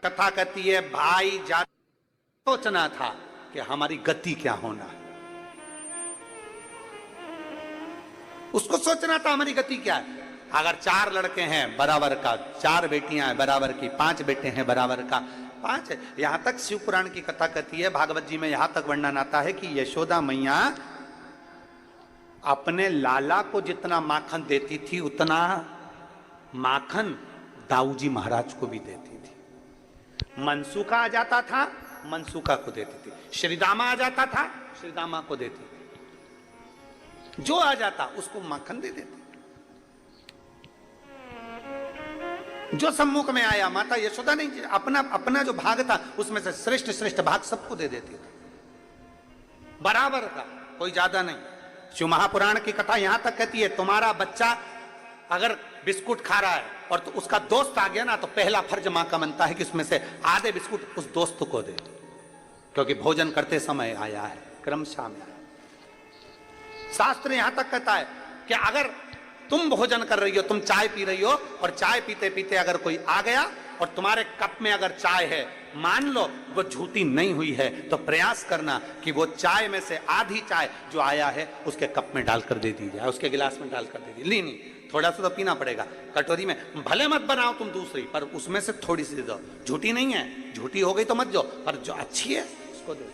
कथा कहती है भाई जा सोचना था कि हमारी गति क्या होना है, उसको सोचना था हमारी गति क्या है। अगर 4 लड़के हैं बराबर का, 4 बेटियां हैं बराबर की, 5 बेटे हैं बराबर का, 5 है। यहां तक शिव पुराण की कथा कहती है, भागवत जी में यहां तक वर्णन आता है कि यशोदा मैया अपने लाला को जितना माखन देती थी उतना माखन दाऊजी महाराज को भी देती थी। मनसूखा आ जाता था, मनसूखा को देती थी। श्रीदामा आ जाता था, श्रीदामा को देती थी। जो आ जाता उसको माखन दे देती। जो सम्मुख में आया माता यशोदा नहीं, अपना अपना जो भाग था उसमें से श्रेष्ठ श्रेष्ठ भाग सबको दे देती थी, बराबर का, कोई ज्यादा नहीं। शिव महापुराण की कथा यहां तक कहती है तुम्हारा बच्चा अगर बिस्कुट खा रहा है और तो उसका दोस्त आ गया ना, तो पहला फर्ज मां का बनता है कि उसमें से आधे बिस्कुट उस दोस्त को दे, क्योंकि भोजन करते समय आया है, क्रमशः में आया। शास्त्र यहां तक कहता है कि अगर तुम भोजन कर रही हो, तुम चाय पी रही हो और चाय पीते पीते अगर कोई आ गया और तुम्हारे कप में अगर चाय है, मान लो वो झूठी नहीं हुई है, तो प्रयास करना कि वो चाय में से आधी चाय जो आया है उसके कप में डालकर दे दी जाए, उसके गिलास में डालकर दे दी। नहीं, थोड़ा सा तो पीना पड़ेगा। कटोरी में भले मत बनाओ तुम दूसरी, पर उसमें से थोड़ी सी दे दो। झूठी नहीं है, झूठी हो गई तो मत दो, पर जो अच्छी है उसको दे दो,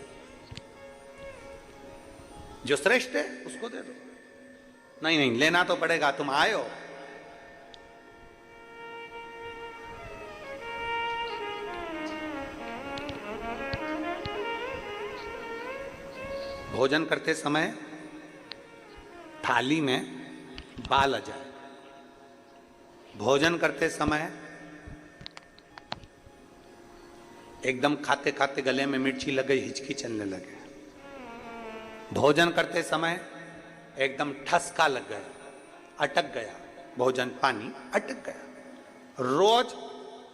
जो श्रेष्ठ है उसको दे दो। नहीं नहीं, लेना तो पड़ेगा, तुम आए हो। भोजन करते समय थाली में बाल आ जाए, भोजन करते समय एकदम खाते खाते गले में मिर्ची लग गई, हिचकी चलने लगे, भोजन करते समय एकदम ठसका लग गया, अटक गया भोजन, पानी अटक गया। रोज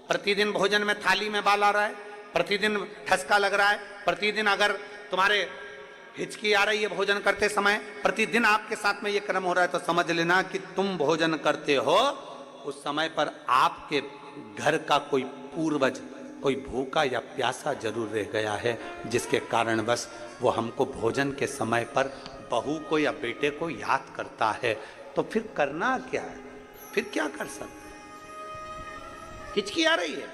प्रतिदिन भोजन में थाली में बाल आ रहा है, प्रतिदिन ठसका लग रहा है, प्रतिदिन अगर तुम्हारे हिचकी आ रही है भोजन करते समय, प्रतिदिन आपके साथ में ये क्रम हो रहा है, तो समझ लेना कि तुम भोजन करते हो उस समय पर आपके घर का कोई पूर्वज, कोई भूखा या प्यासा जरूर रह गया है, जिसके कारण बस वो हमको भोजन के समय पर बहू को या बेटे को याद करता है। तो फिर करना क्या है, फिर क्या कर सकते। हिचकी आ रही है,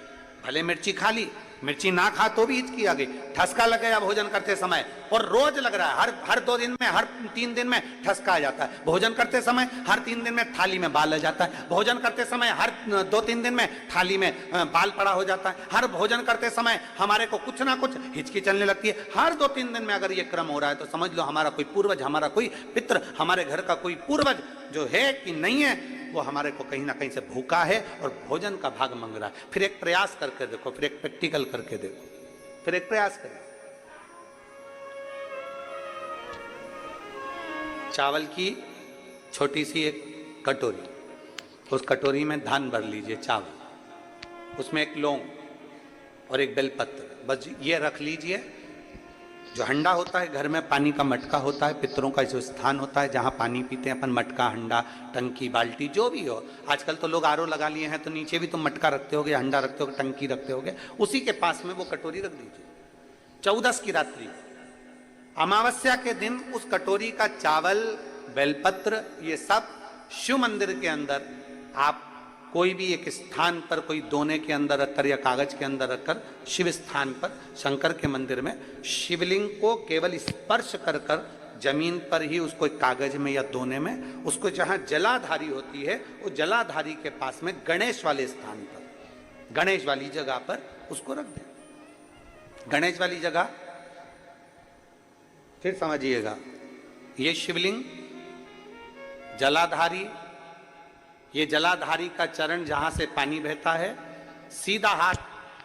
भले मिर्ची खा ली, मिर्ची ना खा तो भी हिचकी आ गई, ठसका लग गया भोजन करते समय, और रोज लग रहा है, हर 2 दिन में, हर 3 दिन में ठसका आ जाता है। भोजन करते समय हर 3 दिन में थाली में बाल आ जाता है, भोजन करते समय हर 2-3 दिन में थाली में बाल पड़ा हो जाता है, हर भोजन करते समय हमारे को कुछ ना कुछ हिचकी चलने लगती है। हर 2-3 दिन में अगर ये क्रम हो रहा है तो समझ लो हमारा कोई पूर्वज, हमारा कोई पितृ, हमारे घर का कोई पूर्वज जो है कि नहीं है, वो हमारे को कहीं ना कहीं से भूखा है और भोजन का भाग मांग रहा है। फिर एक प्रयास करके देखो, फिर एक प्रैक्टिकल करके देखो, फिर एक प्रयास करो। चावल की छोटी सी एक कटोरी, उस कटोरी में धान भर लीजिए चावल, उसमें एक लौंग और एक बेलपत्र, बस ये रख लीजिए। जो हंडा होता है, घर में पानी का मटका होता है, पितरों का जो स्थान होता है जहाँ पानी पीते हैं अपन, मटका, हंडा, टंकी, बाल्टी, जो भी हो। आजकल तो लोग आरओ लगा लिए हैं, तो नीचे भी तुम मटका रखते होगे, हंडा रखते होगे, टंकी रखते होगे, उसी के पास में वो कटोरी रख दीजिए। 14 की रात्रि, अमावस्या के दिन उस कटोरी का चावल, बेलपत्र, ये सब शिव मंदिर के अंदर आप कोई भी एक स्थान पर, कोई दोने के अंदर रखकर या कागज के अंदर रखकर, शिव स्थान पर, शंकर के मंदिर में शिवलिंग को केवल स्पर्श कर कर जमीन पर ही उसको कागज में या दोने में, उसको जहां जलाधारी होती है वो जलाधारी के पास में गणेश वाले स्थान पर, गणेश वाली जगह पर उसको रख दें। गणेश वाली जगह, फिर समझिएगा, ये शिवलिंग, जलाधारी, ये जलाधारी का चरण जहां से पानी बहता है, सीधा हाथ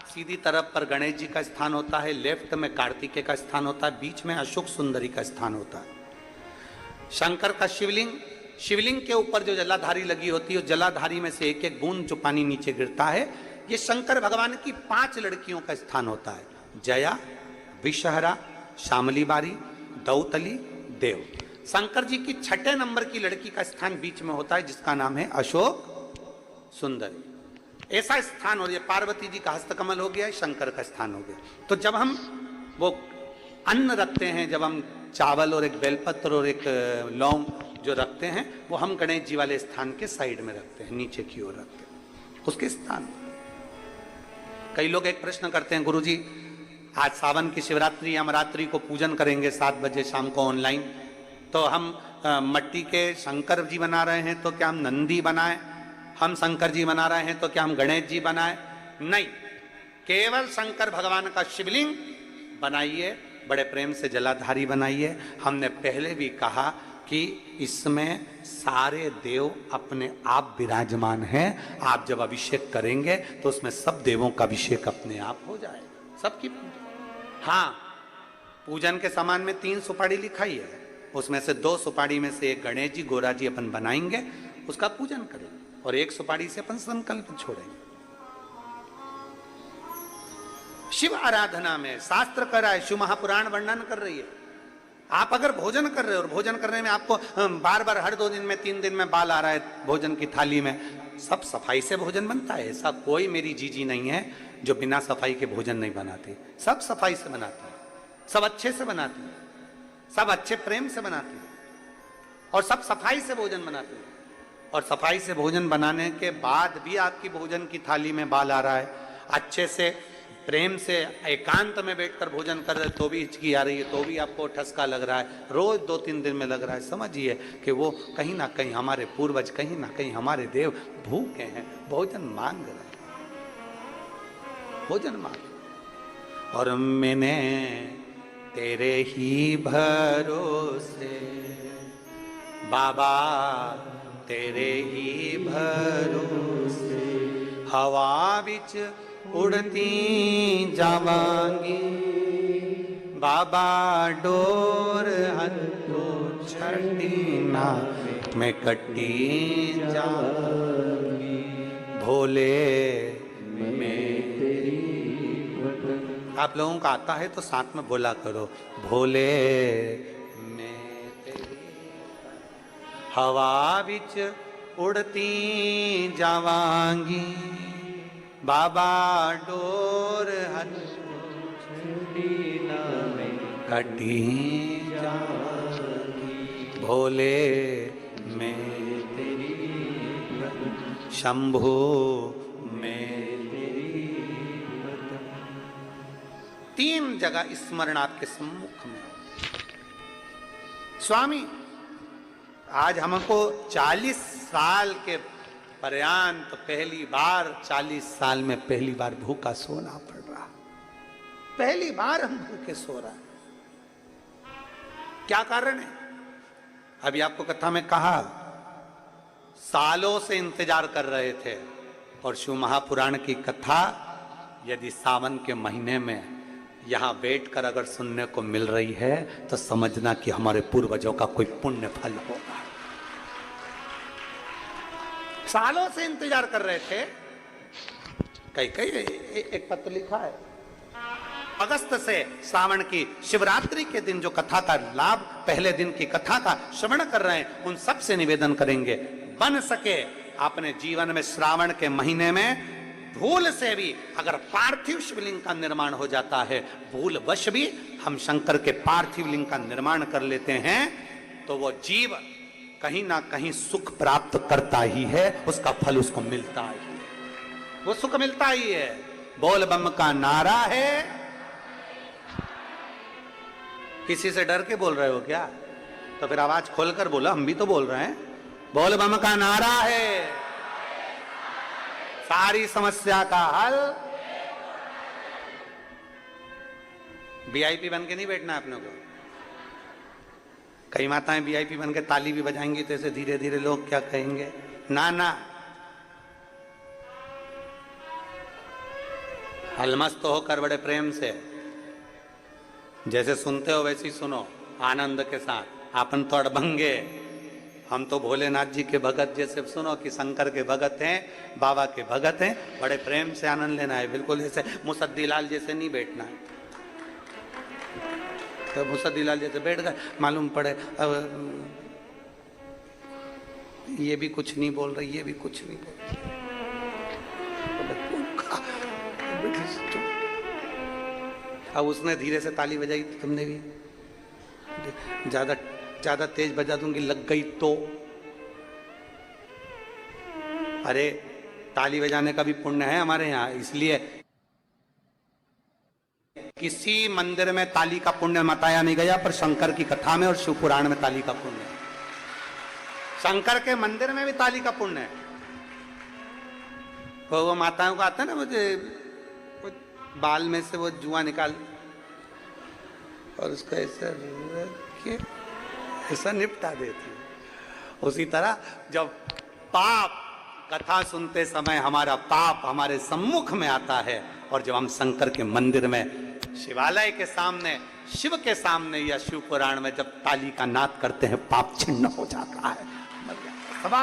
सीधी तरफ पर गणेश जी का स्थान होता है, लेफ्ट में कार्तिकेय का स्थान होता है, बीच में अशोक सुंदरी का स्थान होता है। शंकर का शिवलिंग, शिवलिंग के ऊपर जो जलाधारी लगी होती है, जलाधारी में से एक एक बूंद जो पानी नीचे गिरता है, ये शंकर भगवान की 5 लड़कियों का स्थान होता है, जया, विषहरा, शामली बारी, दौतली, देव। शंकर जी की 6ठे नंबर की लड़की का स्थान बीच में होता है, जिसका नाम है अशोक सुंदरी। ऐसा स्थान, और ये पार्वती जी का हस्तकमल हो गया, शंकर का स्थान हो गया। तो जब हम वो अन्न रखते हैं, जब हम चावल और एक बेलपत्र और एक लौंग जो रखते हैं, वो हम गणेश जी वाले स्थान के साइड में रखते हैं, नीचे की ओर रखते हैं उसके स्थान। कई लोग एक प्रश्न करते हैं, गुरुजी आज सावन की शिवरात्रि, हम रात्रि को पूजन करेंगे 7 बजे शाम को ऑनलाइन, तो हम मट्टी के शंकर जी बना रहे हैं, तो क्या हम नंदी बनाएं? हम शंकर जी बना रहे हैं तो क्या हम गणेश जी बनाएं? नहीं, केवल शंकर भगवान का शिवलिंग बनाइए, बड़े प्रेम से जलाधारी बनाइए। हमने पहले भी कहा कि इसमें सारे देव अपने आप विराजमान हैं। आप जब अभिषेक करेंगे तो उसमें सब देवों का अभिषेक अपने आप हो जाएगा, सबकी। हाँ, पूजन के सामान में 3 सुपारी लिखाई है, उसमें से 2 सुपारी में से एक गणेश जी गोरा जी अपन बनाएंगे, उसका पूजन करेंगे, और 1 सुपारी से अपन संकल्प छोड़ेंगे। शिव आराधना में शास्त्र कर रहा है, शिव महापुराण वर्णन कर रही है। आप अगर भोजन कर रहे हो और भोजन करने में आपको बार बार हर 2 दिन में 3 दिन में बाल आ रहा है भोजन की थाली में, सब सफाई से भोजन बनता है। ऐसा कोई मेरी जीजी नहीं है जो बिना सफाई के भोजन नहीं बनाती, सब सफाई से बनाती है, सब अच्छे से बनाती है, सब अच्छे प्रेम से बनाती है, और सब सफाई से भोजन बनाती है। और सफाई से भोजन बनाने के बाद भी आपकी भोजन की थाली में बाल आ रहा है, अच्छे से प्रेम से एकांत में बैठकर भोजन कर रहे तो भी हिचकी आ रही है, तो भी आपको ठसका लग रहा है, रोज 2-3 दिन में लग रहा है, समझिए कि वो कहीं ना कहीं हमारे पूर्वज, कहीं ना कहीं हमारे देव भूखे हैं, भोजन मांग रहे हैं, भोजन मांग। और मैंने तेरे ही भरोसे बाबा, तेरे ही भरोसे हवा बिच उड़ती जावांगी, बाबा डोर हथो छड़ी ना मैं कटी जाऊंगी, भोले मैं तेरी। आप लोगों का आता है तो साथ में बोला करो, भोले मैं तेरी हवा बिच उड़ती जावांगी, बाबा डोर हथी ना में कटी जाऊंगी, भोले मैं तेरी, शंभो मैं तेरी। 3 जगह स्मरण आपके सम्मुख में। स्वामी आज हमको 40 साल के पर्यंत तो पहली बार 40 साल में पहली बार भूखा सोना पड़ रहा, पहली बार हम भूखे सो रहे हैं। क्या कारण है? अभी आपको कथा में कहा, सालों से इंतजार कर रहे थे, और शिव महापुराण की कथा यदि सावन के महीने में यहां बैठकर अगर सुनने को मिल रही है तो समझना कि हमारे पूर्वजों का कोई पुण्य फल होगा। सालों से इंतजार कर रहे थे। कई एक पत्र लिखा है, अगस्त से सावन की शिवरात्रि के दिन जो कथा का लाभ, पहले दिन की कथा का श्रवण कर रहे हैं, उन सब से निवेदन करेंगे, बन सके अपने जीवन में श्रावण के महीने में भूल से भी अगर पार्थिव शिवलिंग का निर्माण हो जाता है, भूल वश भी हम शंकर के पार्थिव लिंग का निर्माण कर लेते हैं, तो वो जीव कहीं ना कहीं सुख प्राप्त करता ही है, उसका फल उसको मिलता ही है, वो सुख मिलता ही है। बोल बम का नारा है। किसी से डर के बोल रहे हो क्या? तो फिर आवाज खोलकर बोलो, हम भी तो बोल रहे हैं। बोल बम का नारा है, सारी समस्या का हल। वीआईपी बन के नहीं बैठना अपने को। कई माताएं वीआईपी बन के ताली भी बजाएंगी तो ऐसे धीरे धीरे लोग क्या कहेंगे, ना ना, अलमस्त होकर बड़े प्रेम से जैसे सुनते हो वैसे ही सुनो, आनंद के साथ। आपन तो अड़भंगे, हम तो भोलेनाथ जी के भगत, जैसे सुनो कि शंकर के भगत हैं, बाबा के भगत हैं, बड़े प्रेम से आनंद लेना है। बिल्कुल ऐसे मुसद्दीलाल जैसे नहीं बैठना है। तो मुसद्दीलाल जैसे बैठ गए, मालूम पड़े अब ये भी कुछ नहीं बोल रही, ये भी कुछ नहीं बोल रही, अब उसने धीरे से ताली बजाई, तुमने भी ज्यादा ज्यादा तेज बजा दूंगी, लग गई तो। अरे ताली बजाने का भी पुण्य है हमारे यहाँ, इसलिए किसी मंदिर में ताली का पुण्य बताया नहीं गया, पर शंकर की कथा में और शिव पुराण में ताली का पुण्य है। शंकर के मंदिर में भी ताली का पुण्य है। तो वो माताओं को आता है ना, मुझे बाल में से वो जुआ निकाल और उसको ऐसा रख के ऐसा निपटा देती है। उसी तरह जब पाप कथा सुनते समय हमारा पाप हमारे सम्मुख में आता है, और जब हम शंकर के मंदिर में, शिवालय के सामने, शिव के सामने या शिव पुराण में जब ताली का नाद करते हैं, पाप छिन्न हो जाता है, सब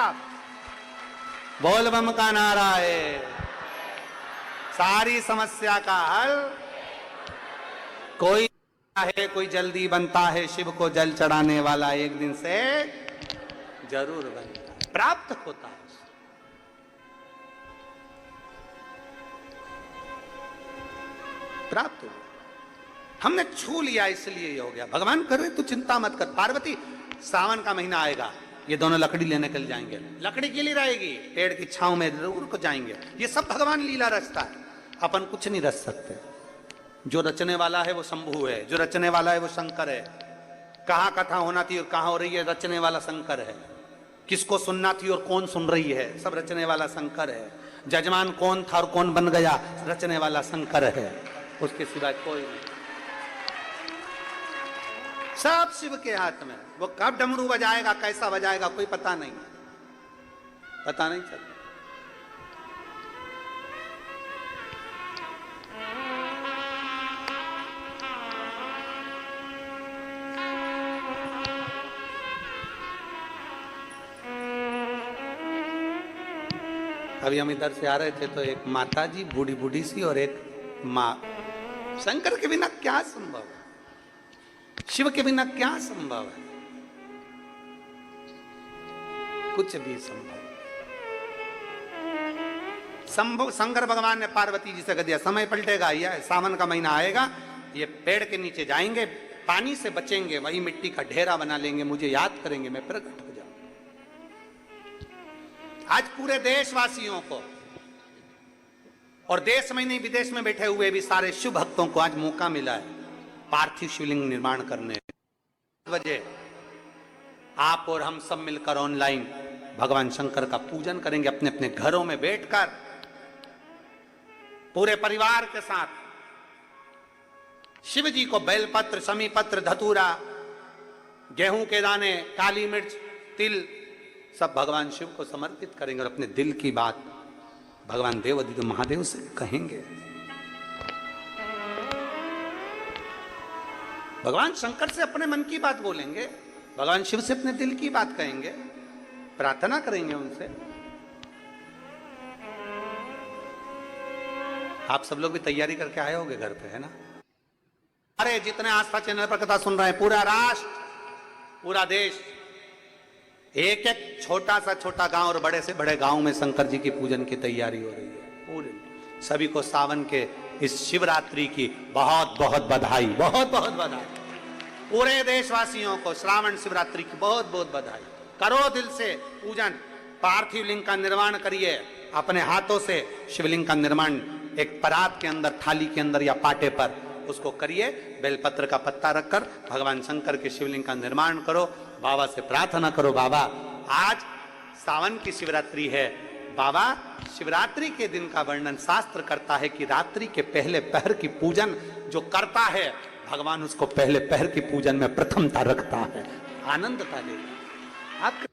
बोल बम का नारा है, सारी समस्या का हल। कोई है, कोई जल्दी बनता है, शिव को जल चढ़ाने वाला एक दिन से जरूर बनता है, प्राप्त होता है। प्राप्त हो, हमने छू लिया इसलिए ये हो गया। भगवान कर रहे, तू चिंता मत कर। पार्वती, सावन का महीना आएगा, ये दोनों लकड़ी लेने के लिए जाएंगे, लकड़ी के लिए रहेगी, पेड़ की छांव में जरूर को जाएंगे। ये सब भगवान लीला रचता है, अपन कुछ नहीं रच सकते। जो रचने वाला है वो शंभु है, जो रचने वाला है वो शंकर है। कहाँ कथा होना थी और कहाँ हो रही है, रचने वाला शंकर है। किसको सुनना थी और कौन सुन रही है, सब रचने वाला शंकर है। जजमान कौन था और कौन बन गया, रचने वाला शंकर है, उसके सिवाय कोई नहीं। सब शिव के हाथ में। वो कब डमरू बजाएगा, कैसा बजाएगा, कोई पता नहीं, पता नहीं चलता। अभी हम इधर से आ रहे थे तो एक माता जी बूढ़ी बूढ़ी सी और एक माँ। शंकर के बिना क्या संभव है, शिव के बिना क्या संभव है, कुछ भी संभव। शंकर भगवान ने पार्वती जी से कह दिया, समय पलटेगा, यह सावन का महीना आएगा, ये पेड़ के नीचे जाएंगे, पानी से बचेंगे, वही मिट्टी का ढेरा बना लेंगे, मुझे याद करेंगे, मैं प्रकट हो जाऊंगा। आज पूरे देशवासियों को, और देश में नहीं विदेश में बैठे हुए भी सारे शिव भक्तों को आज मौका मिला है पार्थिव शिवलिंग निर्माण करने। वजह आप और हम सब मिलकर ऑनलाइन भगवान शंकर का पूजन करेंगे, अपने अपने घरों में बैठकर पूरे परिवार के साथ। शिव जी को बेलपत्र, शमीपत्र, धतूरा, गेहूं के दाने, काली मिर्च, तिल सब भगवान शिव को समर्पित करेंगे और अपने दिल की बात भगवान देवाधिदेव महादेव से कहेंगे। भगवान शंकर से अपने मन की बात बोलेंगे, भगवान शिव से अपने दिल की बात कहेंगे, प्रार्थना करेंगे उनसे। आप सब लोग भी तैयारी करके आए होंगे घर पे, है ना? अरे जितने आस्था चैनल पर कथा सुन रहे हैं, पूरा राष्ट्र, पूरा देश, एक एक छोटा सा छोटा गांव और बड़े से बड़े गांव में शंकर जी की पूजन की तैयारी हो रही है। पूरे सभी को सावन के इस शिवरात्रि की बहुत बहुत बधाई, बहुत बहुत बधाई। पूरे देशवासियों को श्रावण शिवरात्रि की बहुत बहुत बधाई। करो दिल से पूजन, पार्थिव लिंग का निर्माण करिए अपने हाथों से। शिवलिंग का निर्माण एक परात के अंदर, थाली के अंदर या पाटे पर उसको करिए, बेलपत्र का पत्ता रखकर भगवान शंकर के शिवलिंग का निर्माण करो। बाबा से प्रार्थना करो, बाबा आज सावन की शिवरात्रि है, बाबा शिवरात्रि के दिन का वर्णन शास्त्र करता है कि रात्रि के पहले पहर की पूजन जो करता है भगवान उसको पहले पहर की पूजन में प्रथमता रखता है, आनंदता देता है। आप